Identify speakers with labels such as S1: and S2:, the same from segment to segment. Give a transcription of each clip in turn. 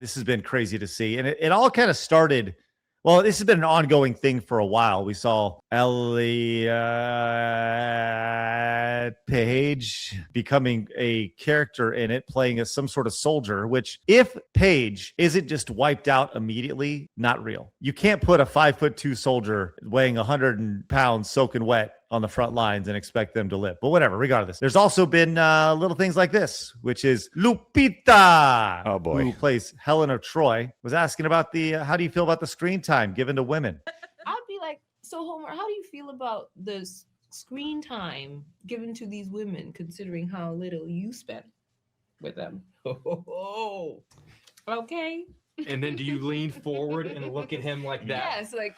S1: This has been crazy to see. And it all kind of started. Well, this has been an ongoing thing for a while. We saw Elliot Page becoming a character in it, playing as some sort of soldier, which if Page isn't just wiped out immediately, not real. You can't put a 5'2" soldier weighing 100 pounds soaking wet on the front lines and expect them to live. But whatever, regardless. There's also been little things like this, which is Lupita,
S2: oh boy,
S1: who plays Helen of Troy, was asking about how do you feel about the screen time given to women?
S3: I'd be like, so Homer, how do you feel about the screen time given to these women, considering how little you spend with them? Okay.
S4: And then do you lean forward and look at him like that?
S3: Yes, like,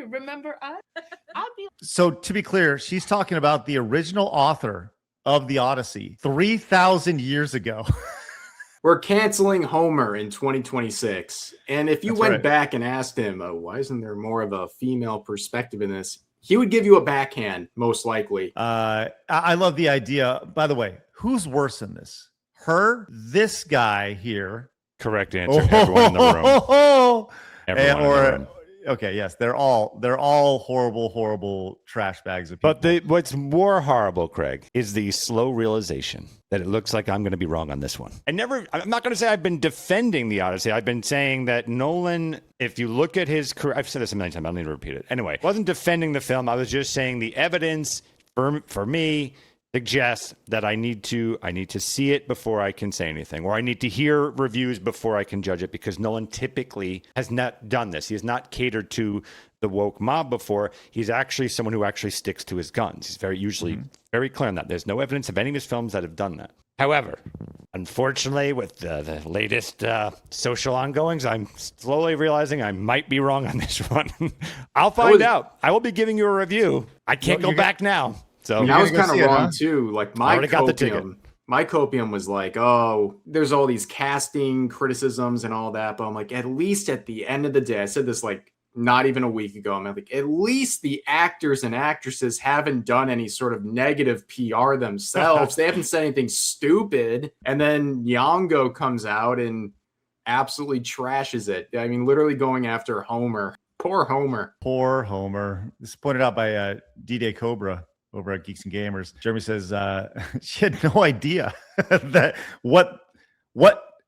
S3: remember us?
S1: So to be clear, she's talking about the original author of the Odyssey 3,000 years ago.
S5: We're canceling Homer in 2026. And if you went back and asked him, why isn't there more of a female perspective in this? He would give you a backhand, most likely.
S1: I love the idea. By the way, who's worse in this? Her, this guy here.
S2: Correct answer. Everyone in the room. Everyone in the room.
S1: Okay, yes, they're all horrible trash bags of people.
S2: But what's more horrible, Craig, is the slow realization that it looks like I'm going to be wrong on this one. I'm not going to say I've been defending the Odyssey. I've been saying that Nolan, if you look at his career, I've said this a million times, I don't need to repeat it. Anyway, I wasn't defending the film. I was just saying the evidence for me suggests that I need to see it before I can say anything, or I need to hear reviews before I can judge it, because Nolan typically has not done this. He has not catered to the woke mob before. He's actually someone who actually sticks to his guns. He's usually very clear on that. There's no evidence of any of his films that have done that. However, unfortunately, with the latest social ongoings, I'm slowly realizing I might be wrong on this one. I'll find out. I will be giving you a review. I can't go back now. So
S5: I was kind of wrong too. Like my copium was like, oh, there's all these casting criticisms and all that. But I'm like, at least at the end of the day, I said this like not even a week ago. I'm like, at least the actors and actresses haven't done any sort of negative PR themselves. They haven't said anything stupid. And then Nyong'o comes out and absolutely trashes it. I mean, literally going after Homer. Poor Homer.
S1: Poor Homer. This is pointed out by D-Day Cobra over at Geeks and Gamers. Jeremy says she had no idea that what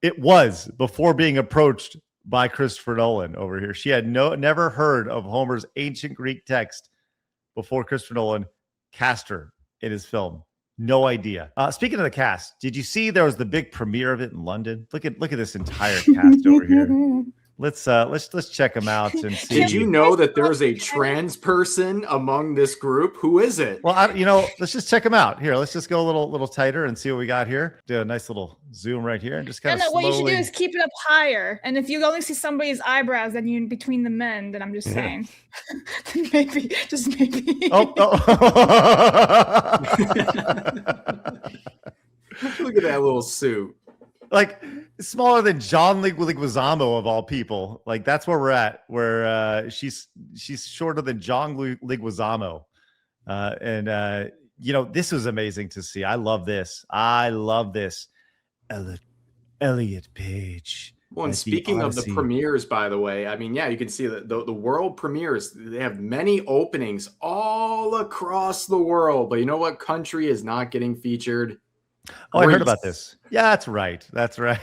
S1: it was before being approached by Christopher Nolan over here. She had never heard of Homer's ancient Greek text before Christopher Nolan cast her in his film. No idea. Speaking of the cast, did you see there was the big premiere of it in London? Look at this entire cast over here. Let's check them out and see.
S5: Did you know that there's a trans person among this group? Who is it?
S1: Well, let's just check them out. Here, let's just go a little tighter and see what we got here. Do a nice little zoom right here and just kind of slowly.
S6: What you should do is keep it up higher. And if you only see somebody's eyebrows, then you're in between the men. Then I'm just saying, maybe.
S1: Oh.
S5: Look at that little suit.
S1: Like smaller than John Leguizamo of all people. Like that's where we're at. Where she's shorter than John Leguizamo, and this was amazing to see. I love this. Elliot Page.
S5: Well, and speaking of the premieres, by the way, I mean, yeah, you can see that the world premieres. They have many openings all across the world, but you know what country is not getting featured?
S1: Oh, I heard about this. Yeah, that's right. That's right.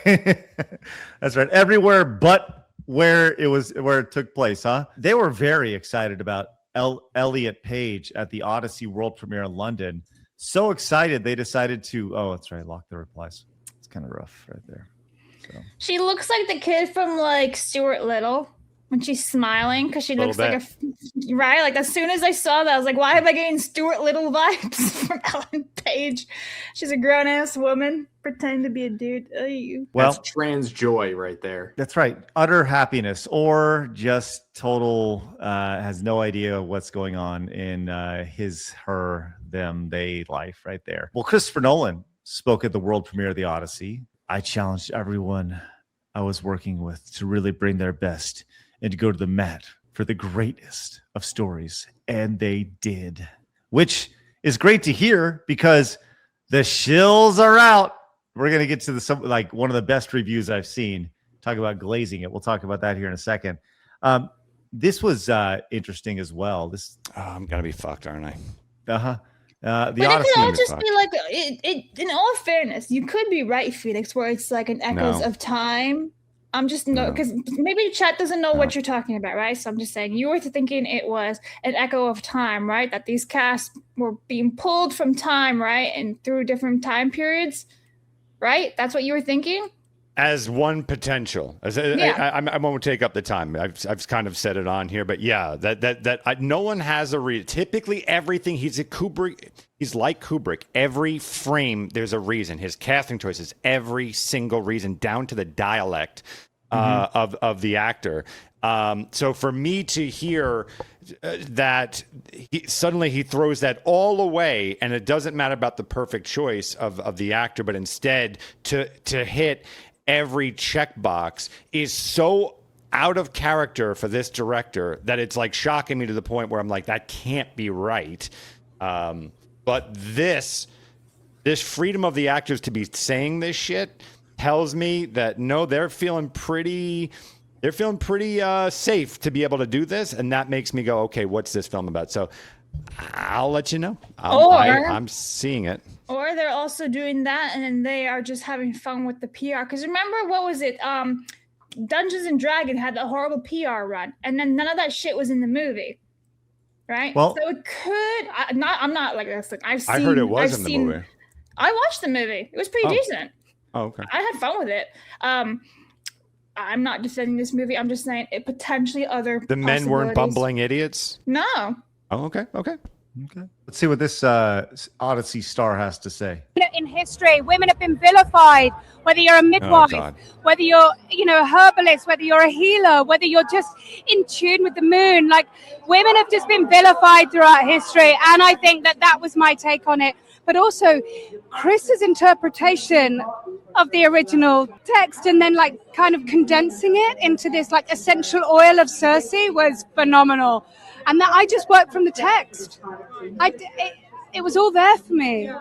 S1: Everywhere but where it took place, huh? They were very excited about Elliot Page at the Odyssey world premiere in London. So excited they decided to. Oh, that's right. Lock the replies. It's kind of rough right there. So.
S6: She looks like the kid from like Stuart Little when she's smiling because she looks like right. Like as soon as I saw that, I was like, why am I getting Stuart Little vibes from Ellen Page? She's a grown ass woman pretending to be a dude.
S5: Well, that's trans joy right there.
S1: That's right. Utter happiness, or just total has no idea what's going on in his, her, them, they life right there. Well, Christopher Nolan spoke at the world premiere of the Odyssey. I challenged everyone I was working with to really bring their best and to go to the mat for the greatest of stories. And they did, which is great to hear because the shills are out. We're going to get to one of the best reviews I've seen talk about glazing it. We'll talk about that here in a second. This was interesting as well.
S2: I'm gonna be fucked, aren't I?
S1: The
S6: But
S1: Odyssey.
S6: it could all just be like in all fairness, you could be right, Phoenix, where it's like an echoes of time. I'm just because maybe chat doesn't know what you're talking about, right? So I'm just saying you were thinking it was an echo of time, right? That these casts were being pulled from time, right, and through different time periods, right? That's what you were thinking.
S2: As one potential, I won't take up the time. I've kind of said it on here, but yeah, Nolan has a reason. Typically, everything he's like Kubrick. Every frame, there's a reason. His casting choices, every single reason, down to the dialect of the actor. So for me to hear that suddenly he throws that all away, and it doesn't matter about the perfect choice of the actor, but instead to hit every checkbox is so out of character for this director that it's like shocking me to the point where I'm like, that can't be right. But this freedom of the actors to be saying this shit tells me that no, they're feeling pretty safe to be able to do this, and that makes me go, okay, what's this film about? So I'll let you know. I'm seeing it.
S6: Or they're also doing that, and then they are just having fun with the PR. Because remember, what was it? Dungeons and Dragons had a horrible PR run, and then none of that shit was in the movie, right?
S1: Well,
S6: so it could. I'm not like this. Like I
S2: heard it was in the movie.
S6: I watched the movie. It was pretty decent.
S2: Oh, okay.
S6: I had fun with it. I'm not defending this movie. I'm just saying it potentially other.
S2: The men weren't bumbling idiots.
S6: No.
S2: Oh, okay.
S1: Let's see what this Odyssey star has to say.
S7: In history, women have been vilified, whether you're a midwife, whether you're, a herbalist, whether you're a healer, whether you're just in tune with the moon. Like, women have just been vilified throughout history. And I think that was my take on it. But also Chris's interpretation of the original text and then kind of condensing it into this essential oil of Cersei was phenomenal. And that I just worked from the text. It was all there for me.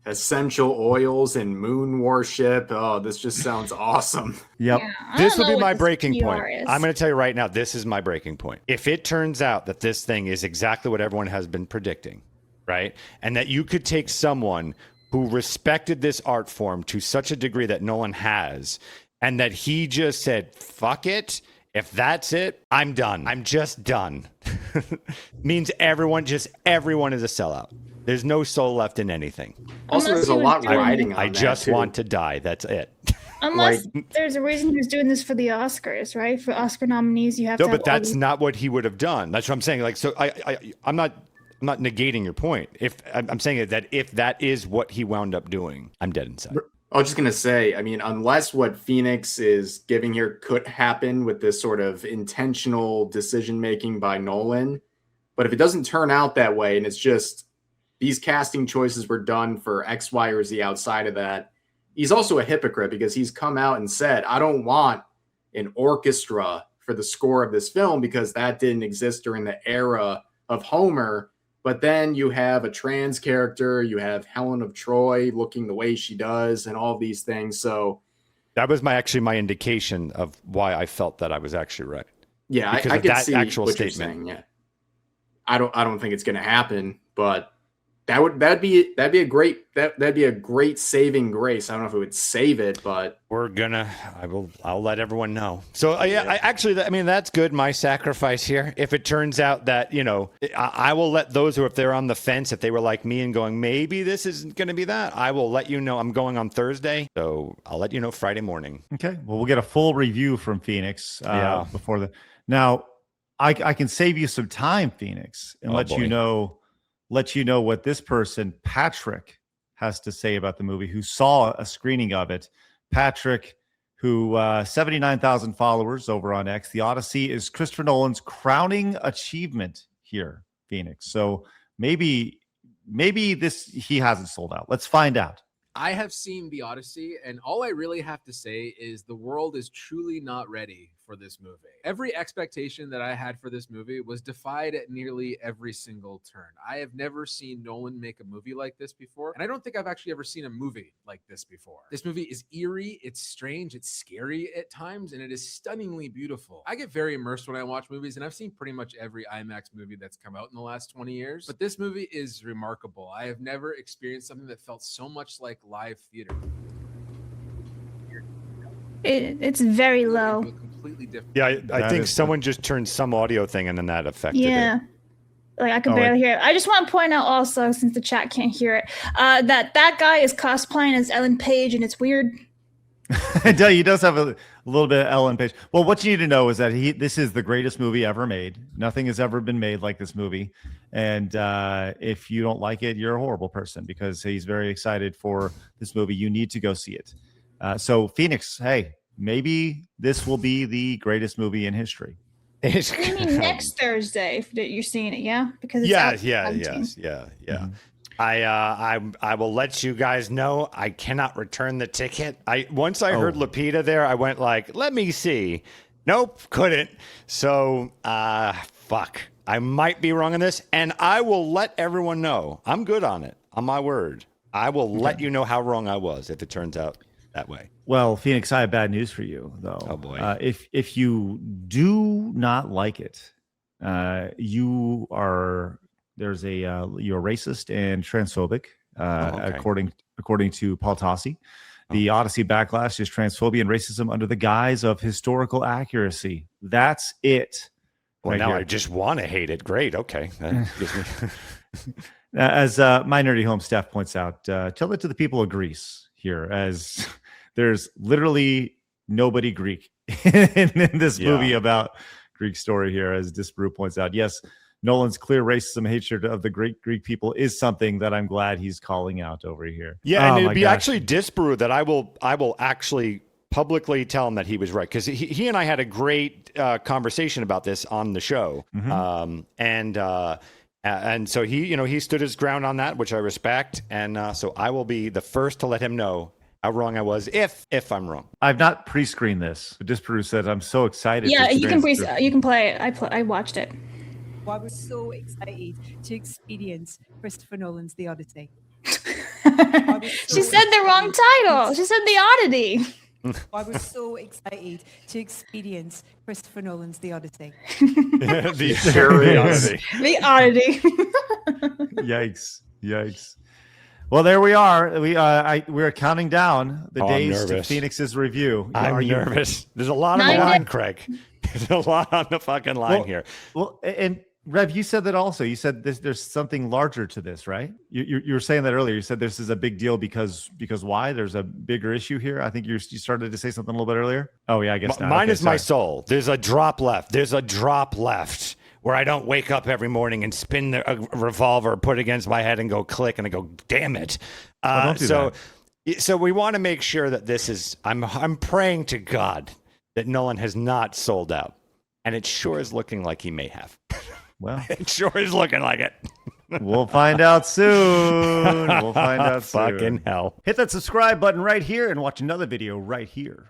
S5: Essential oils and moon worship. Oh, this just sounds awesome.
S1: Yep.
S6: Yeah,
S2: this would be my breaking point.
S6: Is.
S2: I'm going to tell you right now, this is my breaking point. If it turns out that this thing is exactly what everyone has been predicting, right? And that you could take someone who respected this art form to such a degree that Nolan has, and that he just said, fuck it. If that's it, I'm done. I'm just done. Means everyone is a sellout. There's no soul left in anything.
S5: Also, there's a lot riding on
S2: I
S5: that,
S2: just
S5: too.
S2: want to die. That's it.
S6: Unless there's a reason he was doing this for the Oscars, right? For Oscar nominees, you have to.
S2: No, but that's not what he would have done. That's what I'm saying. I'm not negating your point. I'm saying that if that is what he wound up doing, I'm dead inside.
S5: I was just going to say, I mean, unless what Phoenix is giving here could happen with this sort of intentional decision-making by Nolan, but if it doesn't turn out that way and it's just these casting choices were done for X, Y, or Z outside of that, he's also a hypocrite because he's come out and said, I don't want an orchestra for the score of this film because that didn't exist during the era of Homer. But then you have a trans character, you have Helen of Troy looking the way she does and all these things. So
S2: that was my indication of why I felt that I was actually right.
S5: Yeah, I could see actual what statement. You're saying. Yeah, I don't think it's going to happen, but that'd be a great saving grace. I don't know if it would save it, but
S2: I'll let everyone know. So that's good. My sacrifice here. If it turns out that, I will let those who, if they're on the fence, if they were like me and going, maybe this isn't going to be that, I will let you know. I'm going on Thursday. So I'll let you know Friday morning.
S1: Okay. Well, we'll get a full review from Phoenix before now I can save you some time, Phoenix, and let you know what this person, Patrick, has to say about the movie, who saw a screening of it. Patrick, who 79,000 followers over on X. The Odyssey is Christopher Nolan's crowning achievement here, Phoenix. So maybe he hasn't sold out. Let's find out.
S8: I have seen the Odyssey, and all I really have to say is the world is truly not ready for this movie. Every expectation that I had for this movie was defied at nearly every single turn. I have never seen Nolan make a movie like this before, and I don't think I've actually ever seen a movie like this before. This movie is eerie, it's strange, it's scary at times, and it is stunningly beautiful. I get very immersed when I watch movies, and I've seen pretty much every IMAX movie that's come out in the last 20 years, but this movie is remarkable. I have never experienced something that felt so much like live theater.
S6: It's very low.
S8: Completely different.
S2: Yeah, I think someone just turned some audio thing and then that affected it.
S6: Like I could barely hear it. I just want to point out also, since the chat can't hear it, that guy is cosplaying as Ellen Page, and it's weird.
S1: He does have a little bit of Ellen Page. Well, what you need to know is that this is the greatest movie ever made. Nothing has ever been made like this movie. And if you don't like it, you're a horrible person, because he's very excited for this movie. You need to go see it. So Phoenix, hey, maybe this will be the greatest movie in history.
S6: I mean, next Thursday, if you're seeing it, yeah? Because it's out 17.
S2: Yeah. I will let you guys know I cannot return the ticket. Once I heard Lupita there, I went like, let me see. Nope, couldn't. So fuck. I might be wrong on this, and I will let everyone know. I'm good on it, on my word. I will let you know how wrong I was if it turns out that way.
S1: Well, Phoenix, I have bad news for you, though.
S2: Oh boy!
S1: If you do not like it, you're racist and transphobic, according to Paul Tossi. The Odyssey backlash is transphobia and racism under the guise of historical accuracy. That's it.
S2: Well, now I just want to hate it. Great. Okay. That gives me...
S1: As my nerdy home staff points out, tell it to the people of Greece here, as there's literally nobody Greek in this movie about Greek story here, as Disparu points out. Yes, Nolan's clear racism and hatred of the Greek people is something that I'm glad he's calling out over here.
S2: Yeah, and it'd be actually Disparu that I will actually publicly tell him that he was right, because he and I had a great conversation about this on the show. And so he stood his ground on that, which I respect. And so I will be the first to let him know how wrong I was, if I'm wrong.
S1: I've not pre-screened this. Disparu said I'm so excited.
S6: Yeah, you can play it. I watched it.
S9: I was so excited to experience Christopher Nolan's The Odyssey.
S6: She said the wrong title. She said The Oddity.
S9: I was so excited to experience Christopher Nolan's The Odyssey.
S2: The Odyssey.
S6: The Oddity.
S1: Yikes. Well, there we are. We're counting down the days to Phoenix's review.
S2: I'm nervous. There's a lot on the line, Craig. There's a lot on the fucking line here.
S1: Well, and Rev, you said that also. You said there's something larger to this, right? You were saying that earlier. You said this is a big deal because why? There's a bigger issue here. I think you started to say something a little bit earlier. Oh yeah, I guess not.
S2: Mine is my soul. There's a drop left. Where I don't wake up every morning and spin a revolver, put it against my head and go click, and I go, damn it.
S1: Don't do that.
S2: So we want to make sure that this is, I'm praying to God that Nolan has not sold out. And it sure is looking like he may have.
S1: Well,
S2: it sure is looking like it.
S1: We'll find out soon.
S2: Fucking hell.
S1: Hit that subscribe button right here and watch another video right here.